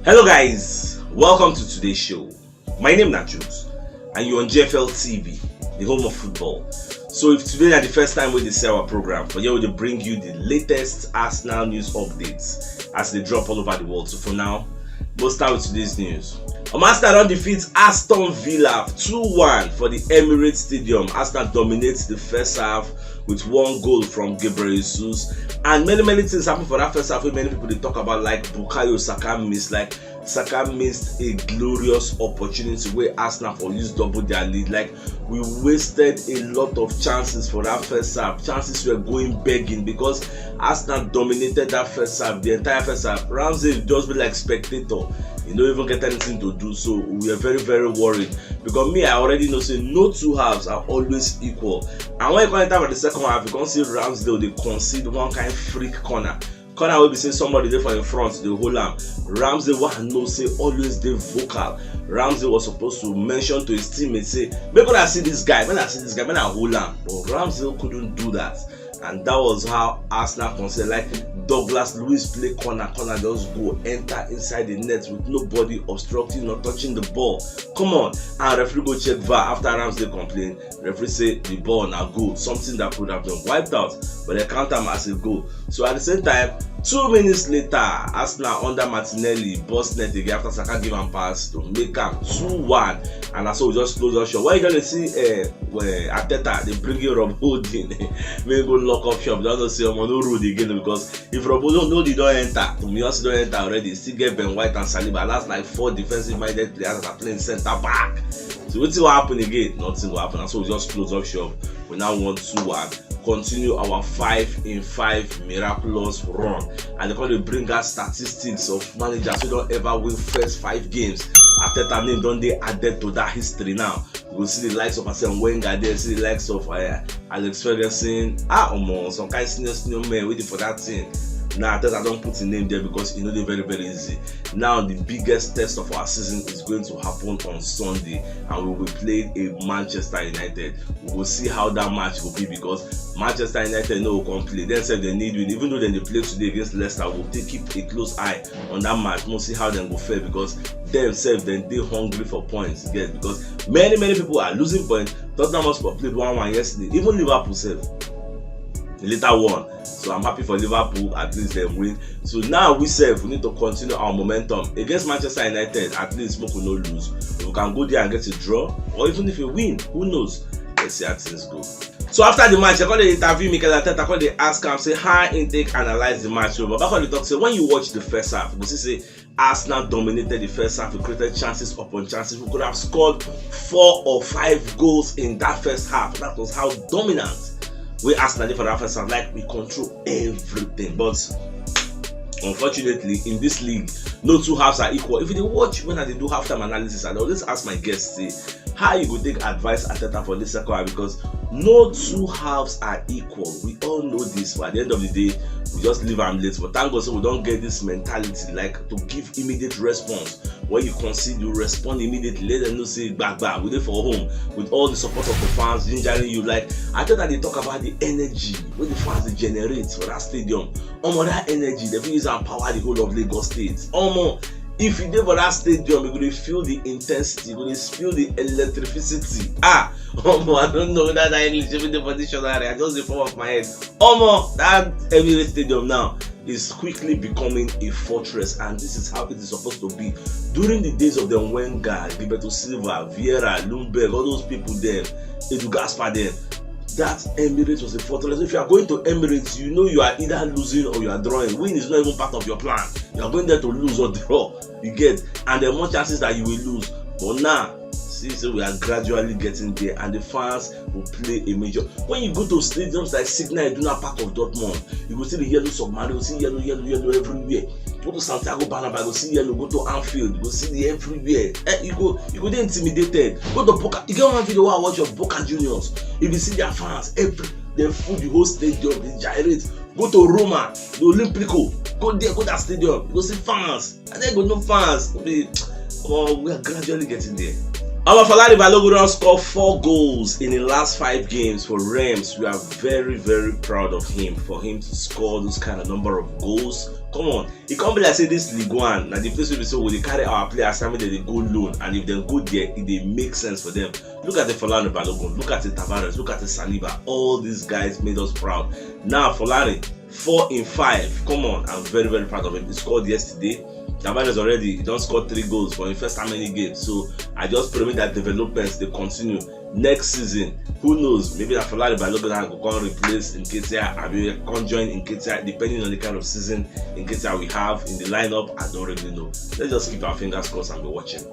Hello guys, welcome to today's show. My name is CHUKS and you're on JFL TV, the home of football. So if today is the first time we see our program, for here we bring you the latest Arsenal news updates as they drop all over the world. So for now, we'll start with today's news. Arsenal defeats Aston Villa 2-1 for the Emirates Stadium. Arsenal dominates the first half with one goal from Gabriel Jesus, and many things happened for that first half. Many people they talk about, like Bukayo Saka missed, like Saka missed a glorious opportunity where Arsenal for use double their lead. Like we wasted a lot of chances for that first half. Chances were going begging because Arsenal dominated that first half, the entire first half. Ramsey just be like spectator. You don't even get anything to do, so we are very worried because me, I already know say no two halves are always equal. And when you come enter for the second half, you can see Ramsdale they concede one kind of freak corner will be say somebody there for in front, the whole arm. Ramsdale one no say always the vocal. Ramsdale was supposed to mention to his teammates, say, maybe when I see this guy, when I hold on. But Ramsdale couldn't do that. And that was how Arsenal considered, like Douglas Luiz play corner, just go enter inside the net with nobody obstructing or touching the ball. Come on. And referee go check VAR after Ramsdale complained. Referee say the ball now goal, something that could have been wiped out, but they count them as a goal. So at the same time, 2 minutes later, Arsenal under Martinelli bust net again after Saka give him pass to make him 2-1, and that's how we just close our shop. Why you gonna see Arteta they bring in Rob Holding, maybe go lock up shop. Don't say I'm no road again, because if Rob Holding know they don't enter, to me also don't enter already. Still get Ben White and Saliba. That's like 4 defensive-minded players that are playing centre back. So what will happen again? Nothing will happen. And so we just close up shop. We now want 2-1. Continue our 5-in-5 miraculous run, and they're going to bring us statistics of managers who don't ever win first 5 games. Arteta name don't they added to that history now. We'll see the likes of Arsene Wenger there, see the likes of Alex Ferguson. Some kind of senior man waiting for that thing. Now I don't put a name there because you know they're very easy. Now the biggest test of our season is going to happen on Sunday, and we will play a Manchester United. We will see how that match will be, because Manchester United will come play. They said they need win, even though they play today against Leicester. We'll keep a close eye on that match. We'll see how they go fare, because themselves then they hungry for points. Yes, because many people are losing points. Tottenham Hotspur played 1-1 yesterday. Even Liverpool self later won. So I'm happy for Liverpool, at least they win. So now we need to continue our momentum against Manchester United. At least we will not lose. If we can go there and get a draw, or even if we win, who knows? Let's see how things go. So after the match, I call the interview Mikel Arteta, I they ask him, say high intake, analyze the match. So, but back on the talk, say when you watch the first half, you see say Arsenal dominated the first half. We created chances upon chances. We could have scored 4 or 5 goals in that first half. That was how dominant we Arsenal for that first half. Like we control everything, but unfortunately in this league no two halves are equal. If you watch when I do halftime analysis, I always ask my guests, say how you go take advice Arteta for this second half, because no two halves are equal. We all know this, but at the end of the day we just leave them late. But thank God so we don't get this mentality like to give immediate response. When you concede, you respond immediately. Let them know say back we dey for home with all the support of the fans gingering you. Like I thought that they talk about the energy when the fans they generate for that stadium. That energy they use and power the whole of Lagos State. If you dey for that stadium, you're going to feel the intensity, you're going to feel the electricity. I don't know that English even the dictionary. I just the form of my head. That Emirates Stadium now is quickly becoming a fortress, and this is how it is supposed to be. During the days of the Wenger, Gilberto Silva, Vieira, Lundberg, all those people there, Edu Gaspar there, that Emirates was a fortress. If you are going to Emirates, you know you are either losing or you are drawing. Win is not even part of your plan. You are going there to lose or draw. You get, and there are more chances that you will lose. But now, see, so we are gradually getting there, and the fans will play a major. When you go to stadiums like Signal Iduna Park of Dortmund, you will see the yellow submarine, you will see yellow everywhere. Go to Santiago Bernabeu, you go see yellow. Go to Anfield, you go see the everywhere. You go there intimidated. Go to Boca. You get one video where I watch of Boca Juniors. If you see their fans, they fool the whole stadium, they gyrate. Go to Roma, the Olimpico. Go there, go to that stadium. You go see fans, and then go no fans. We are gradually getting there. Our Falari Balogun scored 4 goals in the last 5 games for Reims. We are very proud of him, for him to score this kind of number of goals Come on, it can't be like say this League One. Now the place will be so they carry our players, that they go loan, and if they go there, it make sense for them. Look at the Fulani Balogun, look at the Tavares, look at the Saliba. All these guys made us proud. Now Fulani, 4 in 5. Come on, I'm very, very proud of him. He scored yesterday. Tavares already, he don't score 3 goals for the first how many games. So I just pray that developments they continue next season. Who knows? Maybe that Fulani Balogun will come replace Nketiah, and maybe conjoin Nketiah, depending on the kind of season Nketiah we have in the lineup. I don't really know. Let's just keep our fingers crossed and be watching.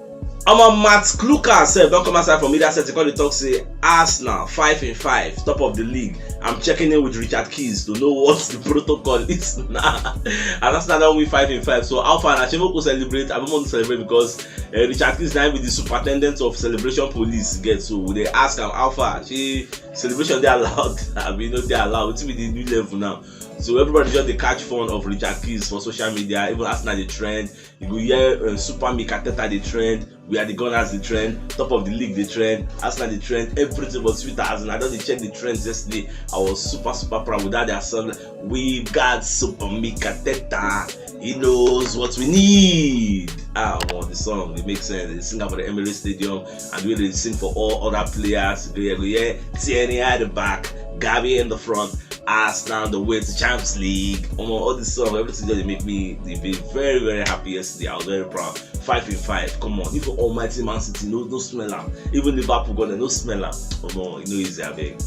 Matt Kluka don't come outside from media set. He call the talk say Arsenal 5 in 5, top of the league. I'm checking in with Richard Keys to know what the protocol is now. And Arsenal don't win 5 in 5. So Alpha and Achimo go celebrate. I don't want to celebrate because Richard Keys now with the superintendent of celebration police get. So they ask him Alpha, she celebration they allowed. I mean, they allowed. It's with the new level now. So everybody just they catch fun of Richard Keys for social media. Even Arsenal the trend. You go hear Super Mikateta the trend. We are the Gunners the trend. Top of the league the trend. Arsenal the trend. Everything was Twitter. As I just check the trends yesterday. I was super proud with that. Their song. We got Super Mikateta. He knows what we need. The song it makes sense. They sing about the Emirates Stadium and we really sing for all other players. Go here, Tierney at the back, Gabi in the front. Arsenal the way to Champions League. All this song, everything that they make me be very, very happy yesterday. I was very proud. 5 in 5. Come on, even Almighty Man City, no smell them. Even Liverpool gonna no smell them. Easy, I beg.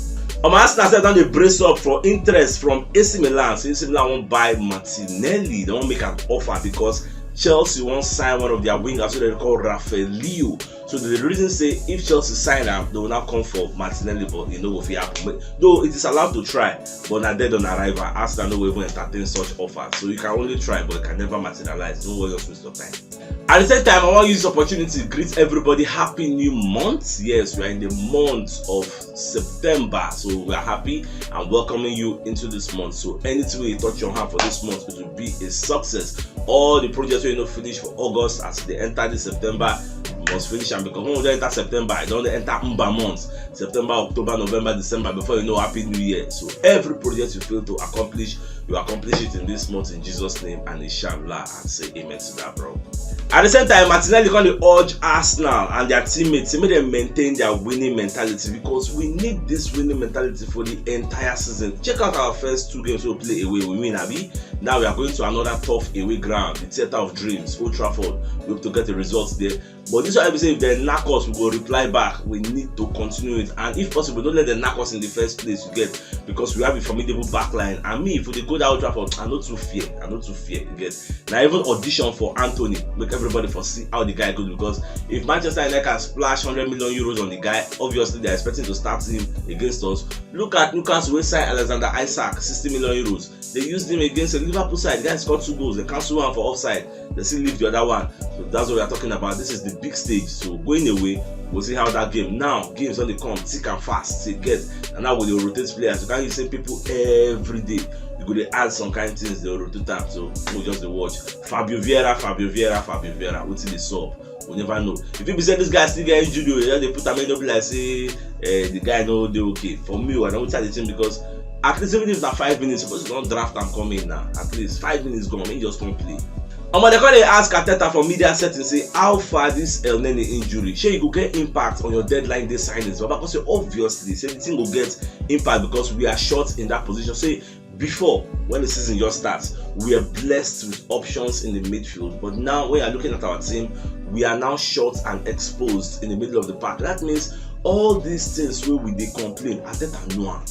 Arsenal said that they brace up for interest from AC Milan. So AC Milan won't buy Martinelli. They won't make an offer because Chelsea won't sign one of their wingers, so they call Rafaelio. So the reason say if Chelsea sign them, they will not come for Martinelli, but if he happen. Though it is allowed to try, but not dead on arrival. Arsenal no will even entertain such offers. So you can only try, but it can never materialize. Don't worry, just waste your time. At the same time, I want to use this opportunity to greet everybody happy new month. Yes, we are in the month of September, so we are happy and welcoming you into this month. So anything you touch your hand for this month, it will be a success. All the projects we finish for August as they enter this September must finish, and because when we enter September, I don't enter Umba months. September, October, November, December, before you know Happy New Year. So every project you fail to accomplish, you accomplish it in this month in Jesus' name, and inshallah, and say amen to that, bro. At the same time, Martinelli can urge Arsenal and their teammates to make them maintain their winning mentality, because we need this winning mentality for the entire season. Check out our first 2 games we play away, we win, Abi. Now we are going to another tough away ground, the Theatre of Dreams, Old Trafford. We have to get the results there. But this is why I say if they knock us, we will reply back. We need to continue it, and if possible, don't let them knock us in the first place. You get, because we have a formidable backline. And me, if we go down Old Trafford, I not too fear. You get. Now even audition for Anthony, make everybody foresee how the guy goes, because if Manchester United can splash 100 million euros on the guy, obviously they're expecting to start him against us. Look at Newcastle, we signed Alexander Isak, 60 million euros. They used him against the Liverpool side. The guy scored 2 goals. They cancel one for offside. They still leave the other one. So that's what we are talking about. This is the big stage. So going away, we'll see how that game. Now games when they come thick and fast. They get, and now when they rotate players, you can't use same people every day. You go to add some kind of things. They will rotate them. So we'll just watch. Fabio Vieira. What's in the sub? We never know. If people say this guy still get injured, they put him in the like say the guy know they okay. For me, I don't tell the team, because at least even if not 5 minutes, suppose you don't draft and come in now. At least 5 minutes gone, he just don't play. They call ask Arteta for media settings, say how far this El Nene injury, sure you go get impact on your deadline day signings, but because obviously say the thing will get impact because we are short in that position. Say before, when the season just starts, we are blessed with options in the midfield, but now when you are looking at our team, we are now short and exposed in the middle of the park. That means all these things where we they complain, Arteta know.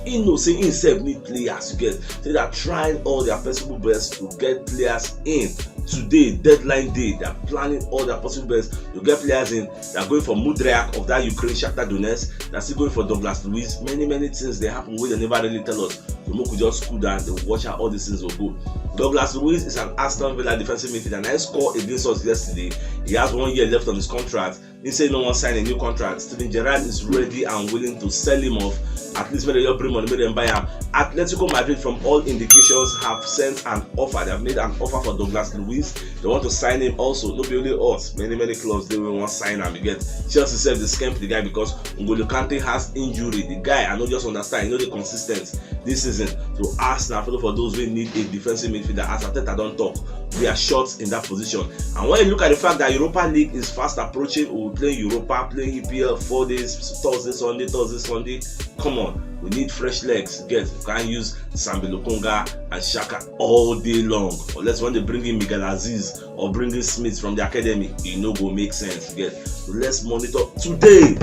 He knows say himself need players to get. They are trying all their possible best to get players in. Today, deadline day, they are planning all their possible best to get players in. They are going for Mudryak of that Ukraine Shakhtar Donetsk. They are still going for Douglas Luiz. Many things they happen where they never really tell us. So we could just cool down. They will watch how all these things will go. Douglas Luiz is an Aston Villa defensive midfielder, and he scored against us yesterday. He has 1 year left on his contract. He said no one sign a new contract. Steven Gerrard is ready and willing to sell him off. At least when they bring money, make them buy him. Atletico Madrid, from all indications, have sent an offer. They have made an offer for Douglas Luiz. They want to sign him also. Not only us, many clubs they will want to sign him. You get Chelsea said they scammed the guy because N'Golo Kante has injury. The guy, I know, just understand, you know, the consistent this season. So Arsenal, for those who need a defensive midfielder, as Arteta don't talk, we are short in that position. And when you look at the fact that Europa League is fast approaching, we'll play Europa, playing EPL 4 days, Thursday, Sunday. Come on, we need fresh legs. Get, you can't use Sambi Lokonga and Xhaka all day long. Unless when they bring in Miguel Aziz or bring in Smith from the academy, it no go make sense. Get, so let's monitor today.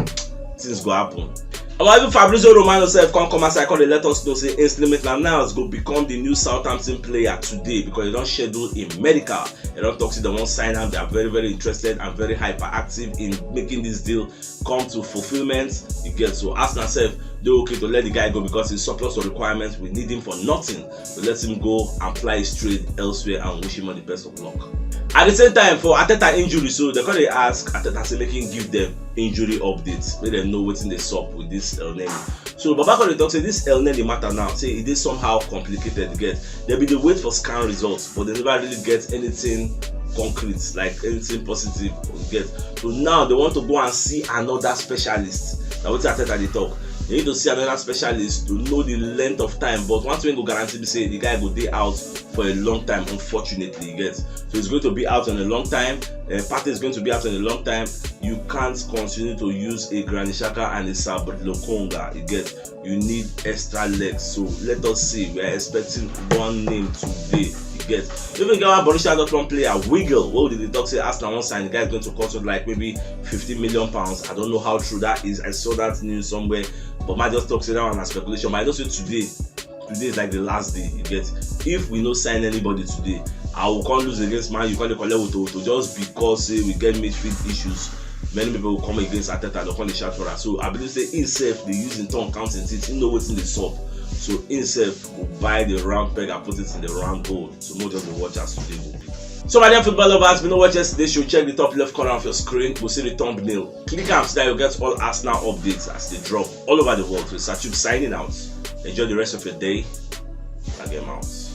Things go happen. And even Fabrizio Romano said, come outside, come let us know, say Ainsley Maitland-Niles go become the new Southampton player today because they don't schedule in medical. They don't talk to them, won't sign up. They are very interested and very hyperactive in making this deal come to fulfillment. You get, so Arsenal said they're okay to let the guy go because he's surplus of requirements. We need him for nothing. So let him go and apply his trade elsewhere and wish him all the best of luck. At the same time, for Arteta injury, so they're going to ask Arteta, say making give them injury updates, let them know what's in the sup with this El Neni. So Babako they talk say this El Neni matter now, say it is somehow complicated to get. They'll be the wait for scan results, but they never really get anything concrete, like anything positive to get. So now they want to go and see another specialist. Now what's Arteta they talk? They need to see another specialist to know the length of time. But once we go guarantee, say the guy go day out for a long time. Unfortunately, you get. So he's going to be out on a long time. Partey is going to be out on a long time. You can't continue to use a Granit Xhaka and a Sambi Lokonga. You get. You need extra legs. So let us see. We are expecting one name today. Get. Even get one Borussia Dortmund player, Wiggle. What did they talk? Say Arsenal one sign. The guy is going to cost like maybe £50 million. I don't know how true that is. I saw that news somewhere, but might just talk say that one as speculation. But I just say today is like the last day. You get. If we no sign anybody today, I will come lose against Man. You can't collect to just because say we get midfield issues. Many people will come against Arteta. They'll call the shot for us. So I believe say himself they use in turn counting it. He know what's in the sub. So himself will buy the round peg and put it in the round hole. So more just will watch us today will be. So my dear football lovers, we know what yesterday's show. Check the top left corner of your screen. We'll see the thumbnail. Click on so that you'll get all Arsenal updates as they drop all over the world. So CHUKS signing out. Enjoy the rest of your day. And get out.